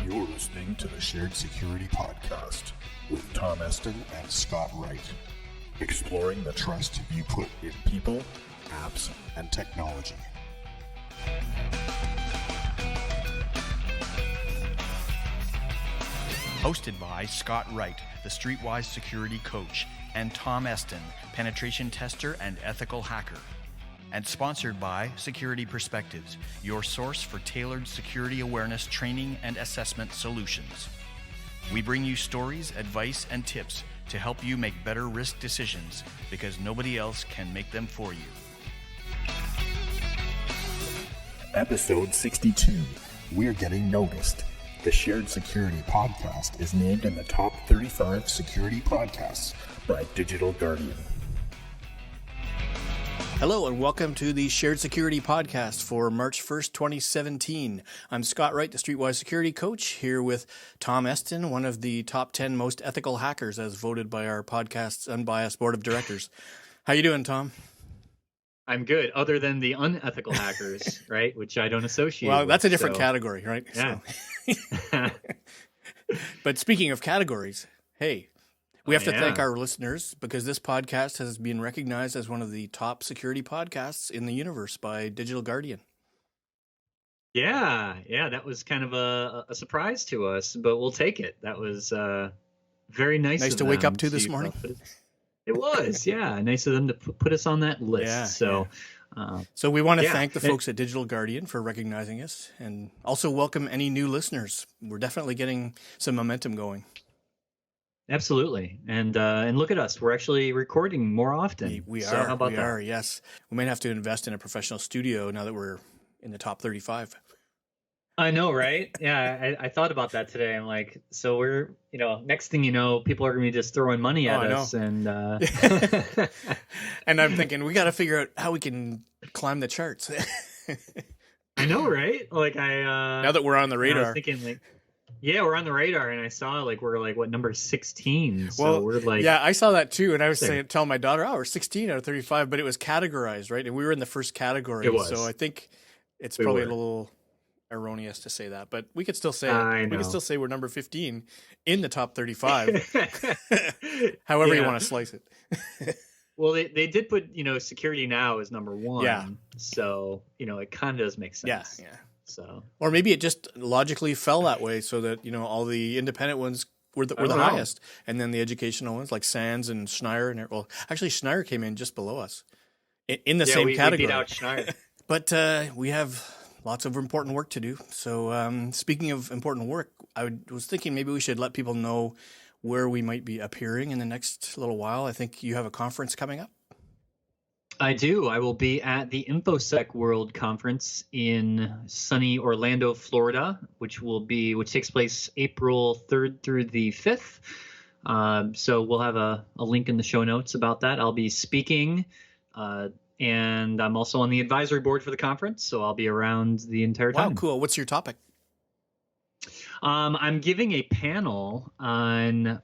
You're listening to the Shared Security Podcast with Tom Eston and Scott Wright, exploring the trust you put in people, apps, and technology. Hosted by Scott Wright, the Streetwise Security Coach, and Tom Eston, Penetration Tester and Ethical Hacker. And sponsored by Security Perspectives, your source for tailored security awareness training and assessment solutions. We bring you stories, advice, and tips to help you make better risk decisions because nobody else can make them for you. Episode 62, We're Getting Noticed. The Shared Security Podcast is named in the top 35 security podcasts by Digital Guardian. Hello and welcome to the Shared Security Podcast for March 1st, 2017. I'm Scott Wright, the Streetwise Security Coach, here with Tom Eston, one of the top 10 most ethical hackers as voted by our podcast's unbiased board of directors. How you doing, Tom? I'm good, other than the unethical hackers, right, which I don't associate with. Well, that's a different category, right? Yeah. So. But speaking of categories, hey, we have to thank our listeners because this podcast has been recognized as one of the top security podcasts in the universe by Digital Guardian. Yeah, that was kind of a surprise to us, but we'll take it. That was very nice of to them wake up to this morning. It was, yeah, nice of them to put us on that list. Yeah, so. So we want to thank the folks at Digital Guardian for recognizing us and also welcome any new listeners. We're definitely getting some momentum going. Absolutely. And look at us. We're actually recording more often. We so are. How about we that? are, yes. We might have to invest in a professional studio now that we're in the top 35. I know, right? Yeah, I thought about that today. I'm like, so we're, next thing you know, people are going to be just throwing money at us. And and I'm thinking, we got to figure out how we can climb the charts. I know, right? Like now that we're on the radar. I was thinking we're on the radar, and I saw we're number 16. So well, we're like, yeah, I saw that too, and I was telling my daughter, we're 16 out of 35, but it was categorized, right? And we were in the first category. It was. So I think it's probably a little erroneous to say that, but we could still say it. We could still say we're number 15 in the top 35. However you want to slice it. Well, they did put, security now as number 1. Yeah. So, it kind of does make sense. Yeah. So, or maybe it just logically fell that way so that, all the independent ones were the highest. And then the educational ones like Sands and Schneier. And well, actually Schneier came in just below us in the same category. We beat out Schneier. But we have lots of important work to do. So speaking of important work, I was thinking maybe we should let people know where we might be appearing in the next little while. I think you have a conference coming up. I do. I will be at the InfoSec World Conference in sunny Orlando, Florida, which takes place April 3rd through the 5th. So we'll have a link in the show notes about that. I'll be speaking, and I'm also on the advisory board for the conference, so I'll be around the entire time. Wow, cool. What's your topic? I'm giving a panel on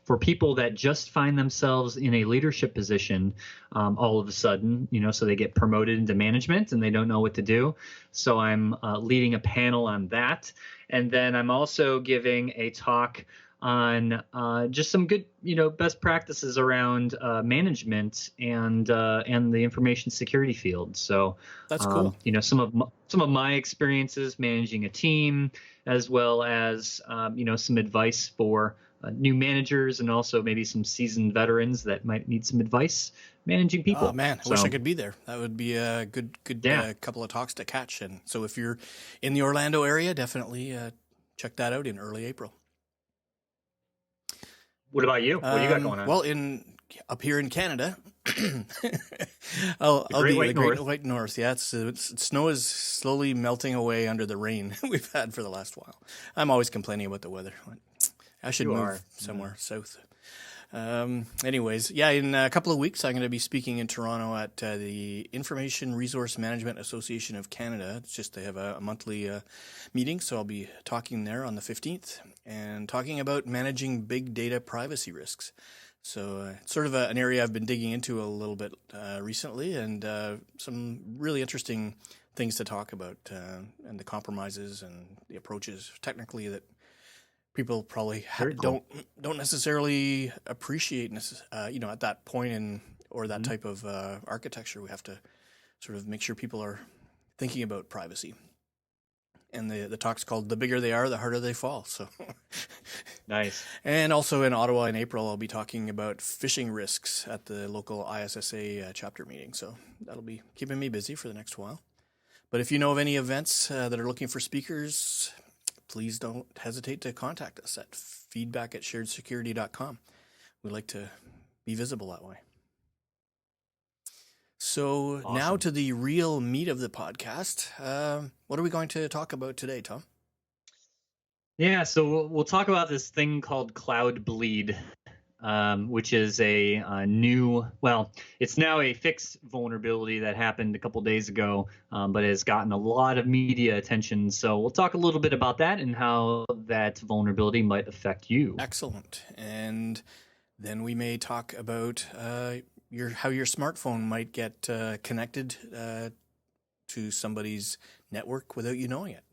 for people that just find themselves in a leadership position all of a sudden, so they get promoted into management and they don't know what to do. So I'm leading a panel on that. And then I'm also giving a talk on just some good, best practices around management and the information security field. So that's cool. Some of my experiences managing a team, as well as some advice for new managers and also maybe some seasoned veterans that might need some advice managing people. Oh man, I wish I could be there. That would be a good couple of talks to catch. And so if you're in the Orlando area, definitely check that out in early April. What about you? What do you got going on? Well, up here in Canada, I'll be the Great White North. Yeah, snow is slowly melting away under the rain we've had for the last while. I'm always complaining about the weather. I should move somewhere south. Anyways, in a couple of weeks, I'm going to be speaking in Toronto at the Information Resource Management Association of Canada. It's just they have a monthly meeting, so I'll be talking there on the 15th and talking about managing big data privacy risks. So it's sort of an area I've been digging into a little bit recently, and some really interesting things to talk about, and the compromises and the approaches technically that people probably don't necessarily appreciate, at that point or that type of architecture. We have to sort of make sure people are thinking about privacy. And the talk's called "The Bigger They Are, the Harder They Fall." So Nice. And also in Ottawa in April, I'll be talking about phishing risks at the local ISSA chapter meeting. So that'll be keeping me busy for the next while. But if you know of any events that are looking for speakers, please don't hesitate to contact us at feedback@sharedsecurity.com. We'd like to be visible that way. So Awesome. Now to the real meat of the podcast. What are we going to talk about today, Tom? Yeah, so we'll talk about this thing called CloudBleed, which is a new, it's now a fixed vulnerability that happened a couple days ago, but has gotten a lot of media attention. So we'll talk a little bit about that and how that vulnerability might affect you. Excellent. And then we may talk about how your smartphone might get connected to somebody's network without you knowing it.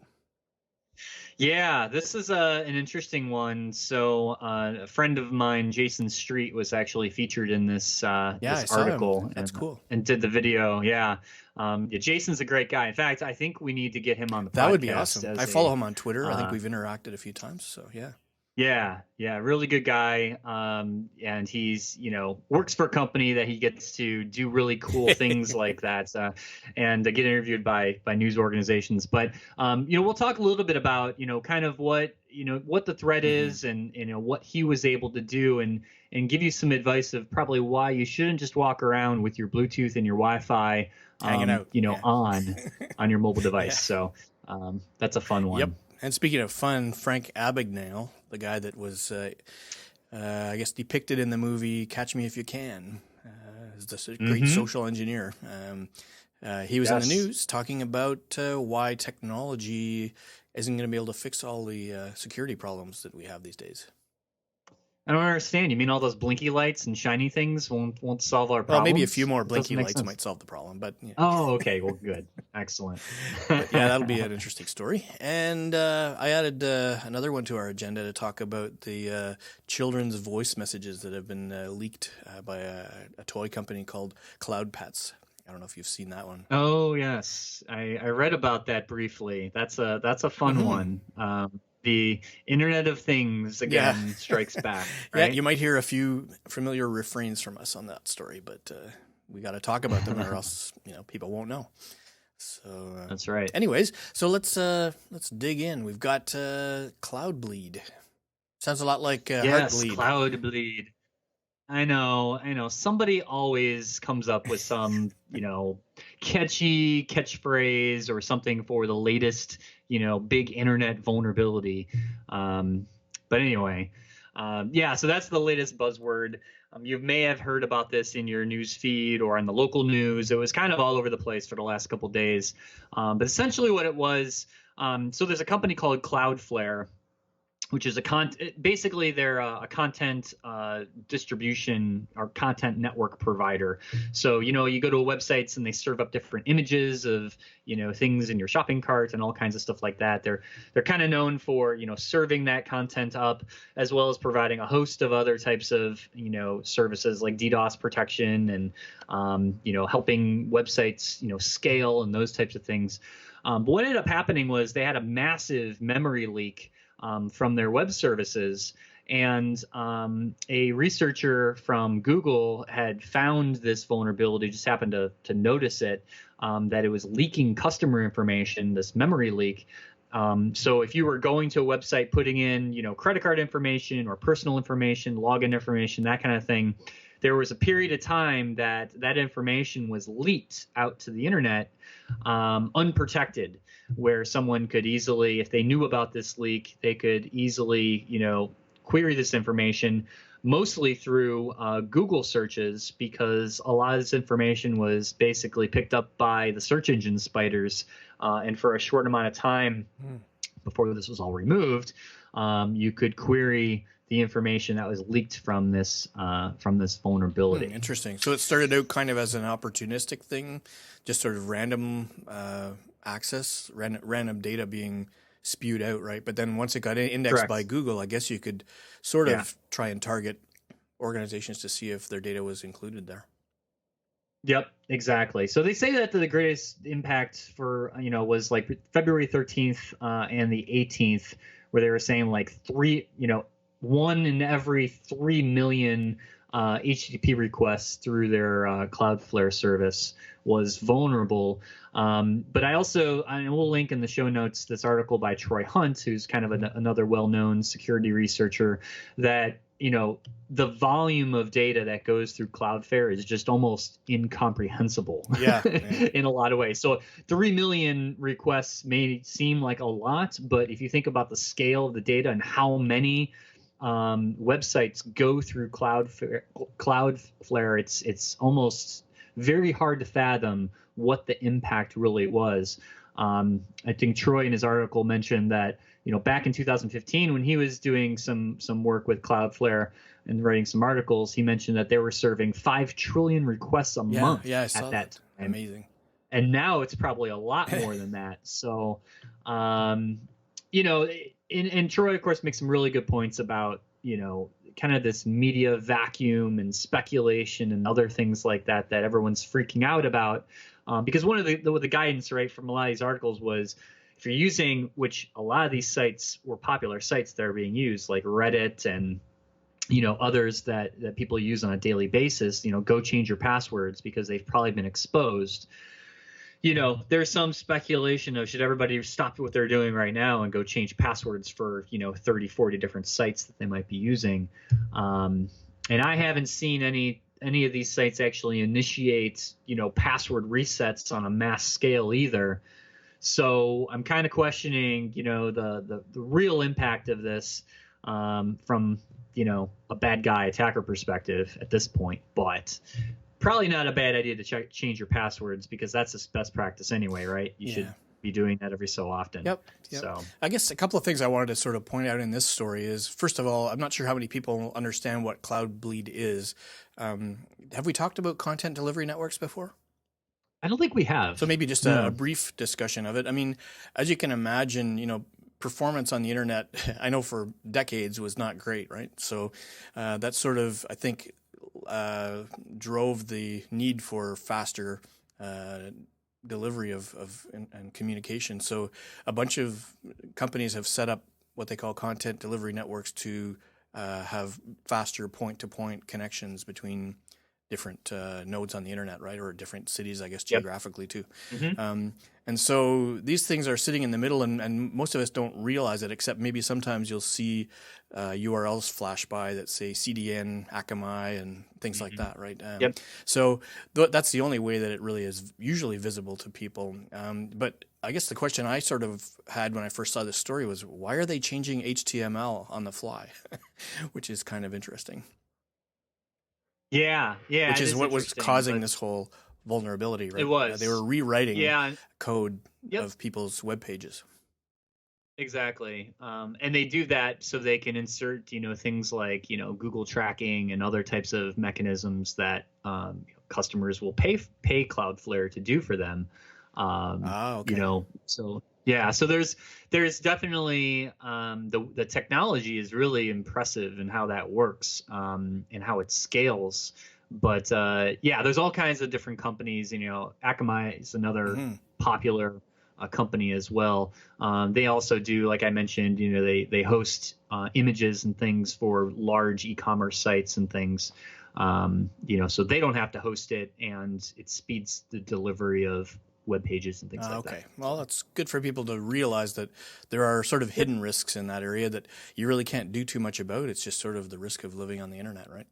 Yeah, this is an interesting one. So a friend of mine, Jason Street, was actually featured in this this article. That's cool. And did the video. Yeah. Jason's a great guy. In fact, I think we need to get him on the podcast. That would be awesome. I follow him on Twitter. I think we've interacted a few times. So yeah. Yeah, really good guy. And he's, works for a company that he gets to do really cool things like that, and get interviewed by news organizations. But we'll talk a little bit about kind of what the threat is, and what he was able to do, and give you some advice of probably why you shouldn't just walk around with your Bluetooth and your Wi-Fi hanging out, on your mobile device. So that's a fun one. Yep. And speaking of fun, Frank Abagnale, the guy that was, I guess, depicted in the movie Catch Me If You Can, is this great social engineer. He was in the news talking about why technology isn't going to be able to fix all the security problems that we have these days. I don't understand. You mean all those blinky lights and shiny things won't solve our problems? Well, maybe a few more blinky lights might solve the problem, but Oh, okay. Well, good. Excellent. But yeah, that'll be an interesting story. And I added another one to our agenda to talk about the children's voice messages that have been leaked by a toy company called CloudPets. I don't know if you've seen that one. Oh, yes. I read about that briefly. That's a fun one. The Internet of Things again strikes back. Right? Yeah, you might hear a few familiar refrains from us on that story, but we got to talk about them, or else people won't know. So that's right. Anyways, so let's dig in. We've got CloudBleed. Sounds a lot like yes, Heartbleed. CloudBleed. I know. Somebody always comes up with some, catchy catchphrase or something for the latest, big internet vulnerability. But anyway, so that's the latest buzzword. You may have heard about this in your news feed or on the local news. It was kind of all over the place for the last couple of days. But essentially what it was, so there's a company called Cloudflare, which is basically they're a content distribution or content network provider. So, you go to websites and they serve up different images of, things in your shopping cart and all kinds of stuff like that. They're kind of known for, serving that content up, as well as providing a host of other types of, services like DDoS protection and, helping websites, scale and those types of things. But what ended up happening was they had a massive memory leak from their web services, and a researcher from Google had found this vulnerability, just happened to notice it, that it was leaking customer information, this memory leak. So if you were going to a website, putting in, credit card information or personal information, login information, that kind of thing, there was a period of time that information was leaked out to the internet unprotected, where someone could easily, if they knew about this leak, they could easily, query this information, mostly through Google searches, because a lot of this information was basically picked up by the search engine spiders. And for a short amount of time before this was all removed, you could query the information that was leaked from this vulnerability. Interesting. So it started out kind of as an opportunistic thing, just sort of random access, random data being spewed out, right? But then once it got indexed Correct. by Google, I guess you could sort of try and target organizations to see if their data was included there. Yep, exactly. So they say that the greatest impact for, was like February 13th and the 18th, where they were saying like 1 in every 3 million HTTP requests through their Cloudflare service was vulnerable. But I will link in the show notes this article by Troy Hunt, who's kind of another well-known security researcher, that the volume of data that goes through Cloudflare is just almost incomprehensible in a lot of ways. So 3 million requests may seem like a lot, but if you think about the scale of the data and how many websites go through Cloudflare, it's almost very hard to fathom what the impact really was. I think Troy in his article mentioned that back in 2015, when he was doing some work with Cloudflare and writing some articles, he mentioned that they were serving 5 trillion requests a month at that time. Amazing. And now it's probably a lot more than that. So, and Troy, of course, makes some really good points about, kind of this media vacuum and speculation and other things like that everyone's freaking out about. Because one of the guidance, right, from a lot of these articles was, if you're using, which a lot of these sites were popular sites that are being used, like Reddit and others that people use on a daily basis, go change your passwords because they've probably been exposed. There's some speculation of, should everybody stop what they're doing right now and go change passwords for 30, 40 different sites that they might be using. And I haven't seen any of these sites actually initiate password resets on a mass scale either. So I'm kind of questioning, the real impact of this from, a bad guy attacker perspective at this point. But probably not a bad idea to change your passwords, because that's the best practice anyway, right? You should be doing that every so often. Yep. So I guess a couple of things I wanted to sort of point out in this story is, first of all, I'm not sure how many people understand what CloudBleed is. Have we talked about content delivery networks before? I don't think we have. So maybe just a brief discussion of it. I mean, as you can imagine, performance on the internet, I know for decades was not great, right? So that sort of, I think, drove the need for faster delivery of and communication. So a bunch of companies have set up what they call content delivery networks to have faster point-to-point connections between different nodes on the internet, right? Or different cities, I guess, geographically too. Mm-hmm. And so these things are sitting in the middle, and most of us don't realize it, except maybe sometimes you'll see URLs flash by that say CDN, Akamai, and things like that, right? So that's the only way that it really is usually visible to people. But I guess the question I sort of had when I first saw this story was, why are they changing HTML on the fly? Which is kind of interesting. Yeah. Which is what was causing this whole vulnerability, right? It was. They were rewriting code of people's web pages. Exactly. And they do that so they can insert, things like, Google tracking and other types of mechanisms that customers will pay Cloudflare to do for them. Okay. So there's definitely the technology is really impressive in how that works and how it scales. But there's all kinds of different companies. Akamai is another popular company as well. They also do, like I mentioned, they host images and things for large e-commerce sites and things. So they don't have to host it, and it speeds the delivery of web pages and things like that. Okay. Well, that's good for people to realize that there are sort of hidden risks in that area that you really can't do too much about. It's just sort of the risk of living on the internet, right?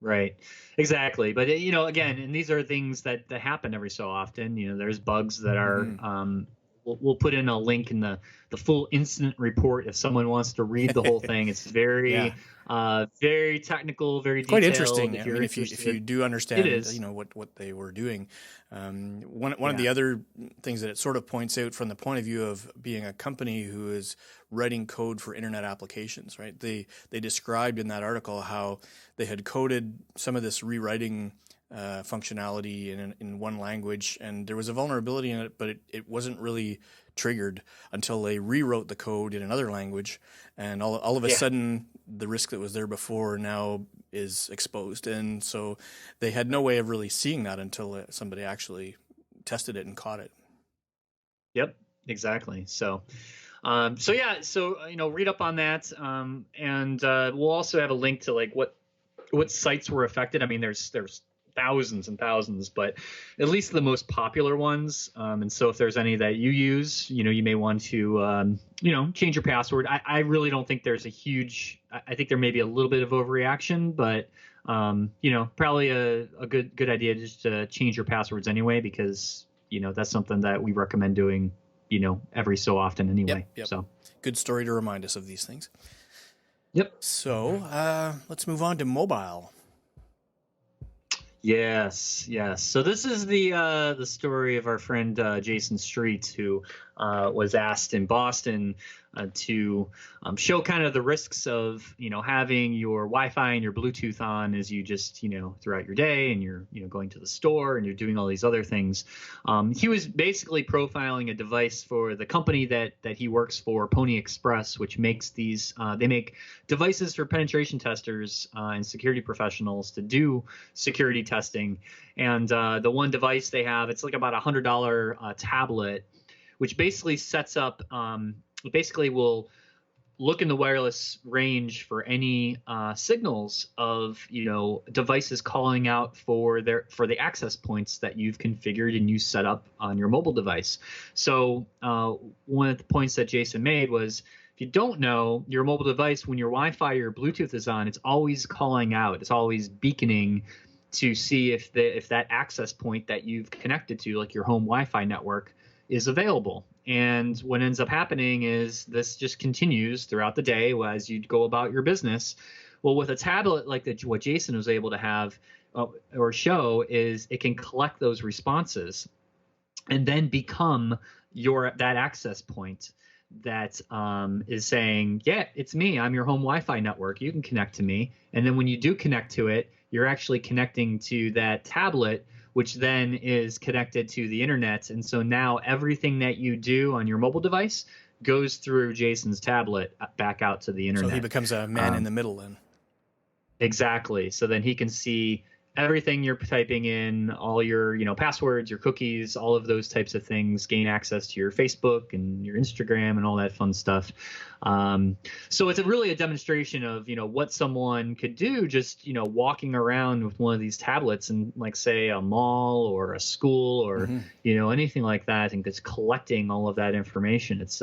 Right. Exactly. But, again, and these are things that happen every so often. There's bugs that are we'll put in a link in the full incident report if someone wants to read the whole thing. It's very very technical, very detailed. Quite interesting. If you do understand, what they were doing. One of the other things that it sort of points out from the point of view of being a company who is writing code for internet applications, right? They described in that article how they had coded some of this rewriting functionality in one language, and there was a vulnerability in it, but it wasn't really triggered until they rewrote the code in another language, and all of a sudden the risk that was there before now is exposed, and so they had no way of really seeing that until somebody actually tested it and caught it. Yep, exactly. So read up on that, and we'll also have a link to like what sites were affected. I mean, there's thousands and thousands, but at least the most popular ones. And so if there's any that you use, you may want to, change your password. I really don't think there's a huge, I think there may be a little bit of overreaction, but, probably a good idea just to change your passwords anyway, because, that's something that we recommend doing, every so often anyway. Yep. So good story to remind us of these things. Yep. So let's move on to mobile. Yes. So this is the story of our friend Jason Street, who was asked in Boston to show kind of the risks of having your Wi-Fi and your Bluetooth on as you just throughout your day, and you're going to the store and you're doing all these other things. He was basically profiling a device for the company that he works for, Pony Express, which makes these they make devices for penetration testers and security professionals to do security testing. And the one device they have, it's like about $100 tablet, which basically sets up basically will look in the wireless range for any signals of devices calling out for the access points that you've configured and you set up on your mobile device. So one of the points that Jason made was, if you don't know, your mobile device, when your Wi-Fi or Bluetooth is on, it's always calling out, it's always beaconing to see if that access point that you've connected to, like your home Wi-Fi network, is available. And what ends up happening is this just continues throughout the day as you go about your business. Well, with a tablet like what Jason was able to have or show is it can collect those responses and then become that access point that is saying, yeah, it's me. I'm your home Wi-Fi network. You can connect to me. And then when you do connect to it, you're actually connecting to that tablet, which then is connected to the internet. And so now everything that you do on your mobile device goes through Jason's tablet back out to the internet. So he becomes a man in the middle then. Exactly. So then he can see everything you're typing in, all your passwords, your cookies, all of those types of things, gain access to your Facebook and your Instagram and all that fun stuff. So it's really a demonstration of what someone could do just walking around with one of these tablets and, like, say a mall or a school or anything like that. I think that's collecting all of that information. It's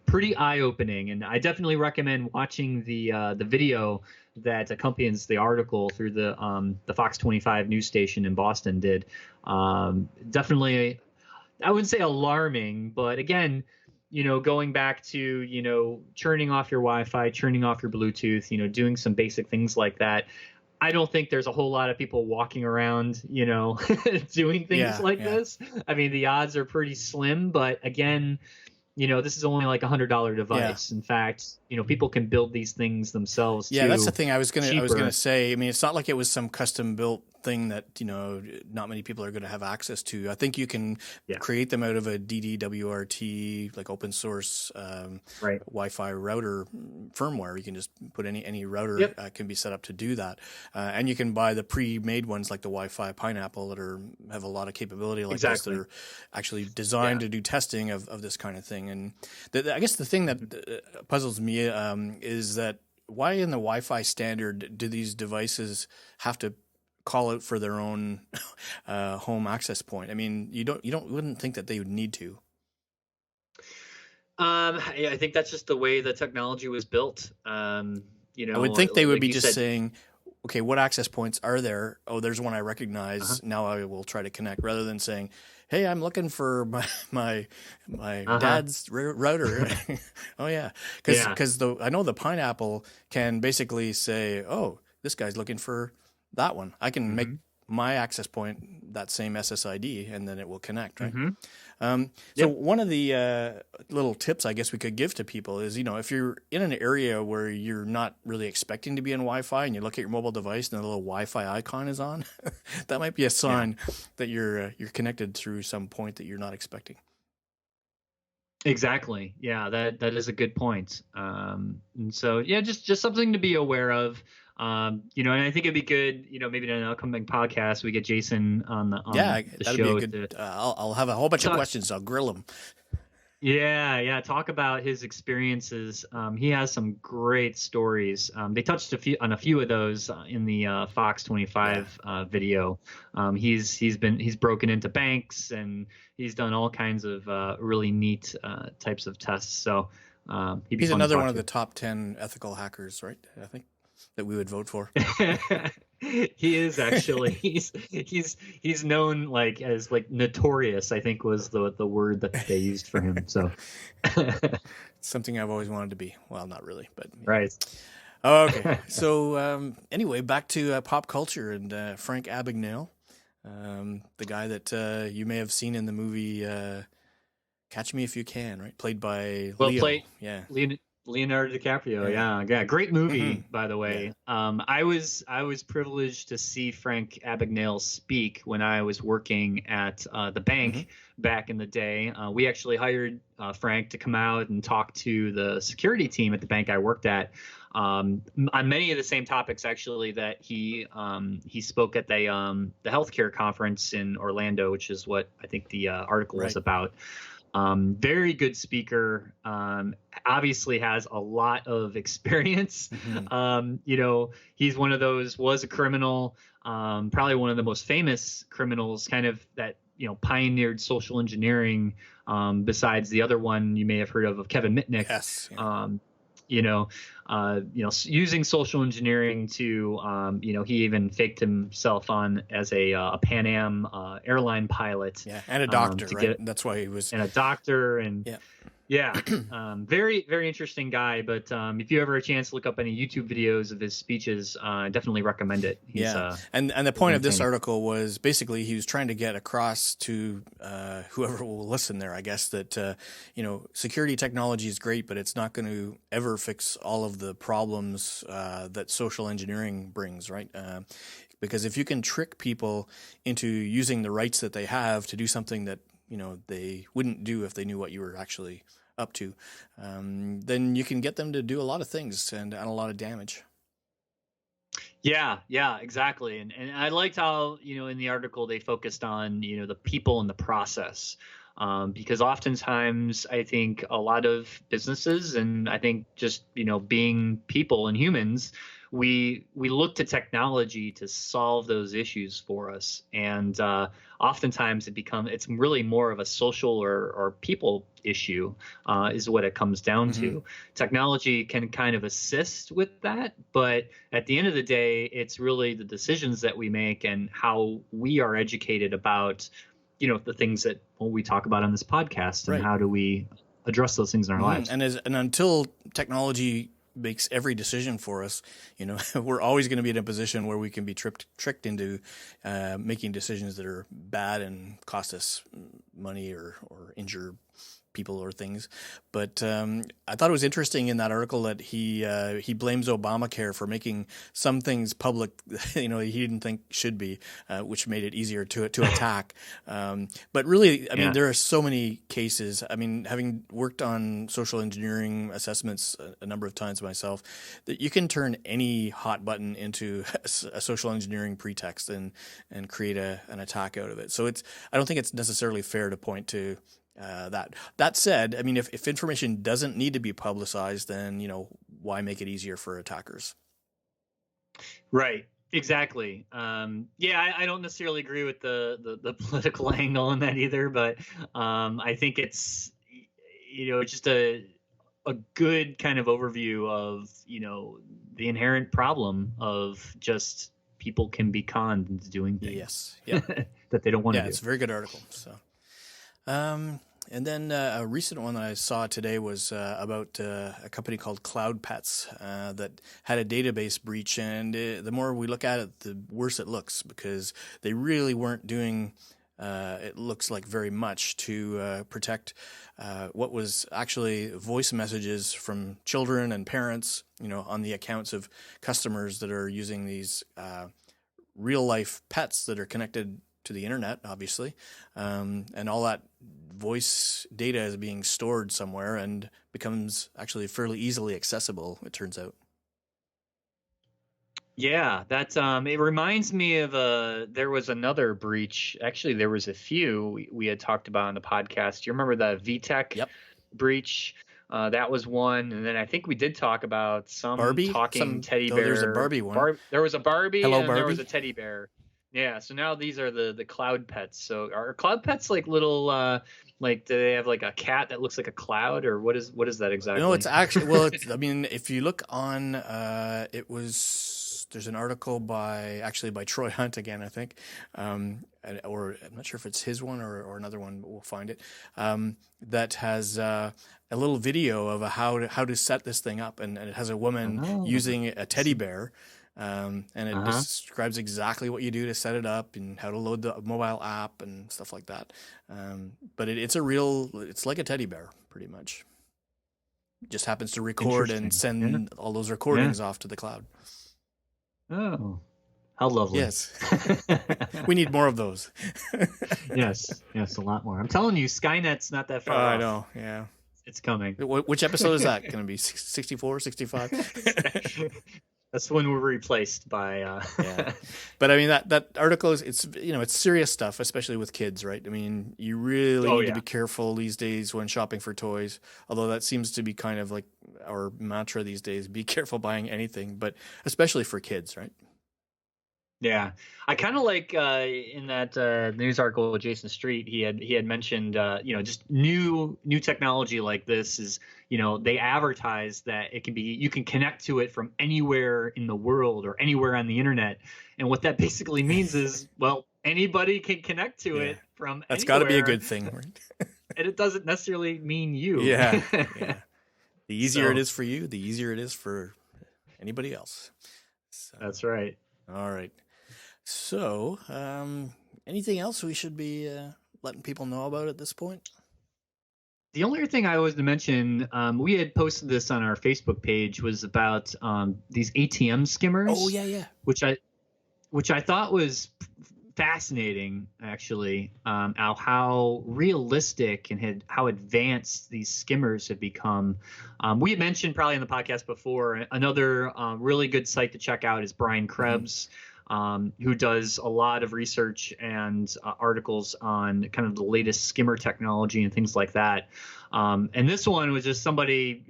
pretty eye-opening, and I definitely recommend watching the video that accompanies the article through the Fox 25 news station in Boston did. Definitely, I wouldn't say alarming, but again, going back to, turning off your Wi-Fi, turning off your Bluetooth, doing some basic things like that. I don't think there's a whole lot of people walking around, doing things like this. I mean, the odds are pretty slim, but again, this is only like $100 device. Yeah. In fact, people can build these things themselves. Yeah, that's the thing I was gonna say. I mean, it's not like it was some custom built thing that not many people are going to have access to. I think you can create them out of a DDWRT, like open source Wi-Fi router firmware. You can just put any router can be set up to do that, and you can buy the pre-made ones like the Wi-Fi Pineapple that have a lot of capability like this, that are actually designed to do testing of this kind of thing. And I guess the thing that puzzles me is that why in the Wi-Fi standard do these devices have to call out for their own home access point? I mean, wouldn't think that they would need to. I think that's just the way the technology was built. I would think they would be just saying, okay, what access points are there? Oh, there's one I recognize. Now I will try to connect, rather than saying, hey, I'm looking for my dad's router. Oh yeah, because I know the Pineapple can basically say, oh, this guy's looking for that one. I can make my access point that same SSID, and then it will connect, right? So one of the little tips I guess we could give to people is, if you're in an area where you're not really expecting to be in Wi-Fi and you look at your mobile device and the little Wi-Fi icon is on, that might be a sign that you're connected through some point that you're not expecting. Exactly. Yeah, that is a good point. And so, just something to be aware of. And I think it'd be good, maybe in an upcoming podcast, we get Jason on the that'd show. Be a good. I'll have a whole bunch of questions. I'll grill him. Yeah. Talk about his experiences. He has some great stories. They touched on a few of those in the Fox 25 video. He's broken into banks and he's done all kinds of really neat types of tests. So he's another one of the top 10 ethical hackers, right? I think that we would vote for. He is actually he's known as notorious, I think was the word that they used for him. So something I've always wanted to be. Well, not really, but right. Okay. So anyway, back to pop culture and Frank Abagnale, the guy that you may have seen in the movie Catch Me If You Can, right? Played by Leonardo DiCaprio. Yeah. Great movie, by the way. Yeah. I was privileged to see Frank Abagnale speak when I was working at the bank back in the day. We actually hired Frank to come out and talk to the security team at the bank I worked at on many of the same topics, actually, that he spoke at the healthcare conference in Orlando, which is what I think the article was about. Very good speaker, obviously has a lot of experience. He's one of those, was a criminal, probably one of the most famous criminals kind of that, pioneered social engineering, besides the other one you may have heard of Kevin Mitnick. Yes. Using social engineering to, he even faked himself on as a Pan Am airline pilot. Yeah, and a doctor, right? That's why he was. And a doctor, and very, very interesting guy. But if you ever have a chance to look up any YouTube videos of his speeches, definitely recommend it. And the point of this article was basically he was trying to get across to whoever will listen there, I guess, that security technology is great, but it's not going to ever fix all of the problems that social engineering brings, right? Because if you can trick people into using the rights that they have to do something that they wouldn't do if they knew what you were actually up to, then you can get them to do a lot of things and a lot of damage. Yeah, exactly. And I liked how, in the article they focused on, the people and the process. Because oftentimes I think a lot of businesses, and I think just, being people and humans, we look to technology to solve those issues for us. And oftentimes it's really more of a social or people issue is what it comes down to. Technology can kind of assist with that, but at the end of the day, it's really the decisions that we make and how we are educated about the things that we talk about on this podcast, and how do we address those things in our lives. And until technology makes every decision for us, we're always going to be in a position where we can be tricked into making decisions that are bad and cost us money or injure people or things. But I thought it was interesting in that article that he blames Obamacare for making some things public, he didn't think should be, which made it easier to attack. But really, I mean, there are so many cases. I mean, having worked on social engineering assessments a number of times myself, that you can turn any hot button into a social engineering pretext and create an attack out of it. So I don't think it's necessarily fair to point to that said, I mean, if information doesn't need to be publicized, then why make it easier for attackers? Right. Exactly. I don't necessarily agree with the political angle in that either, but I think it's just a good kind of overview of the inherent problem of just people can be conned into doing things. That they don't want to do. Yeah, it's a very good article. So. And then a recent one that I saw today was about a company called CloudPets that had a database breach. And the more we look at it, the worse it looks, because they really weren't doing it looks like very much to protect what was actually voice messages from children and parents, on the accounts of customers that are using these real life pets that are connected to the internet, obviously, and all that voice data is being stored somewhere and becomes actually fairly easily accessible, it turns out. Yeah, that's it reminds me of there was another breach. Actually, there was a few we had talked about on the podcast. Do you remember the VTech breach? That was one, and then I think we did talk about some Barbie? talking teddy bear. There's a Barbie one. There was a Barbie, Hello, and Barbie? there was a teddy bear. Yeah, so now these are the cloud pets. So are cloud pets like little like, do they have like a cat that looks like a cloud, or what is that exactly? No, it's actually I mean, if you look on there's an article by Troy Hunt again, I think, or I'm not sure if it's his one or another one, but we'll find it. That has a little video of how to set this thing up, and it has a woman using a teddy bear. And it describes exactly what you do to set it up and how to load the mobile app and stuff like that. But it's like a teddy bear, pretty much. It just happens to record and send all those recordings off to the cloud. Oh, how lovely. Yes. We need more of those. yes, a lot more. I'm telling you, Skynet's not that far off. I know, yeah. It's coming. Which episode is that going to be? 64, 65? That's when we're replaced by. Yeah, but I mean that article is it's serious stuff, especially with kids, right? I mean, you really need to be careful these days when shopping for toys. Although that seems to be kind of like our mantra these days: be careful buying anything, but especially for kids, right? Yeah, I kind of like in that news article with Jason Street, he had mentioned just new technology like this is, they advertise that you can connect to it from anywhere in the world or anywhere on the internet, and what that basically means is, well, anybody can connect to it from That's got to be a good thing, right? And it doesn't necessarily mean you. Yeah. The easier it is for you, the easier it is for anybody else. So, that's right. All right. So, anything else we should be letting people know about at this point? The only other thing I was to mention, we had posted this on our Facebook page, was about these ATM skimmers. Oh, yeah. Which I thought was fascinating, actually, how realistic and how advanced these skimmers have become. We had mentioned probably in the podcast before, another really good site to check out is Brian Krebs. Who does a lot of research and articles on kind of the latest skimmer technology and things like that. And this one was just somebody,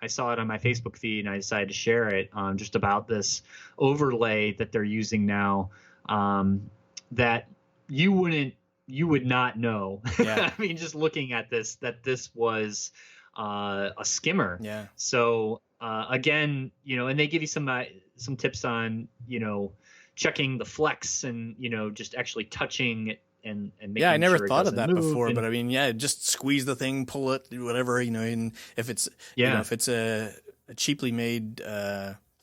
I saw it on my Facebook feed and I decided to share it just about this overlay that they're using now that you would not know. Yeah. I mean, just looking at this, that this was a skimmer. Yeah. So again, and they give you some tips on, checking the flex and just actually touching it and making I never sure thought of that move. before, but I mean, just squeeze the thing, pull it, do whatever, and if it's if it's a cheaply made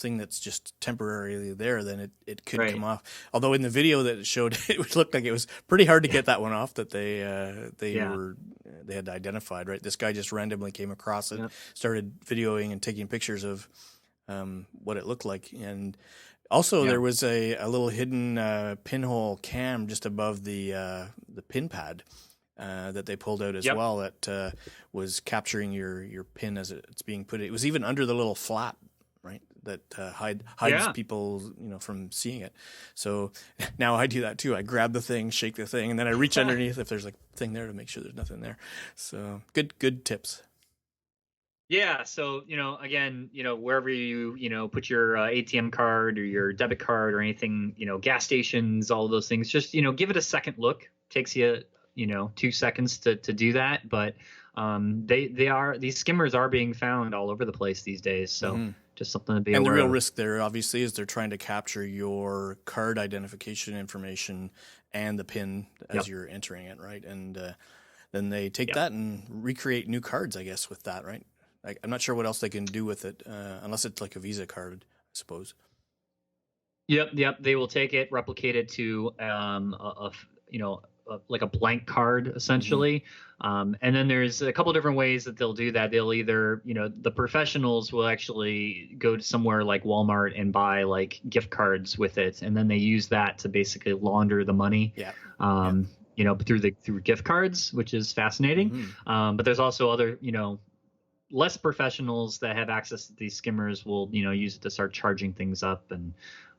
thing that's just temporarily there, then it could come off. Although in the video that it showed, it looked like it was pretty hard to get that one off that they had identified, right? This guy just randomly came across it, started videoing and taking pictures of what it looked like. And also there was a little hidden pinhole cam just above the pin pad that they pulled out as well that was capturing your pin as it's being put. It was even under the little flap, right, that hides people from seeing it. So now I do that too. I grab the thing, shake the thing, and then I reach underneath if there's a thing there to make sure there's nothing there. So good tips. Yeah, so again, wherever you put your ATM card or your debit card or anything, gas stations, all of those things, just give it a second look. Takes you 2 seconds to do that, but these skimmers are being found all over the place these days. So just something to be aware of. And the real risk there, obviously, is they're trying to capture your card identification information and the PIN as you're entering it, right? And then they take that and recreate new cards, I guess, with that, right? I'm not sure what else they can do with it, unless it's like a Visa card, I suppose. Yep. They will take it, replicate it to a like a blank card essentially. And then there's a couple different ways that they'll do that. They'll either, the professionals will actually go to somewhere like Walmart and buy like gift cards with it, and then they use that to basically launder the money. Through gift cards, which is fascinating. But there's also other, less professionals that have access to these skimmers will, use it to start charging things up and,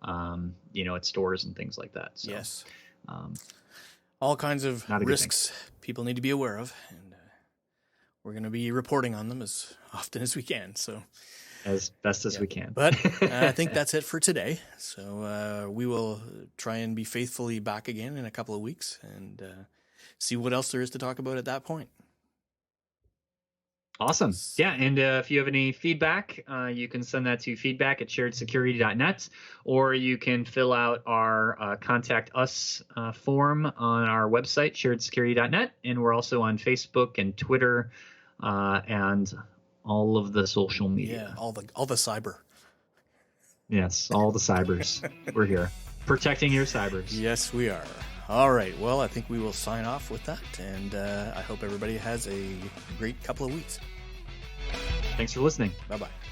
at stores and things like that. So, yes. All kinds of risks people need to be aware of, and we're going to be reporting on them as often as we can. So as best as we can. But I think that's it for today. So we will try and be faithfully back again in a couple of weeks and see what else there is to talk about at that point. Awesome. Yeah. And if you have any feedback, you can send that to feedback@sharedsecurity.net, or you can fill out our contact us form on our website, sharedsecurity.net. And we're also on Facebook and Twitter and all of the social media. Yeah, all the cyber. Yes, all the cybers. We're here protecting your cybers. Yes, we are. All right. Well, I think we will sign off with that, and I hope everybody has a great couple of weeks. Thanks for listening. Bye-bye.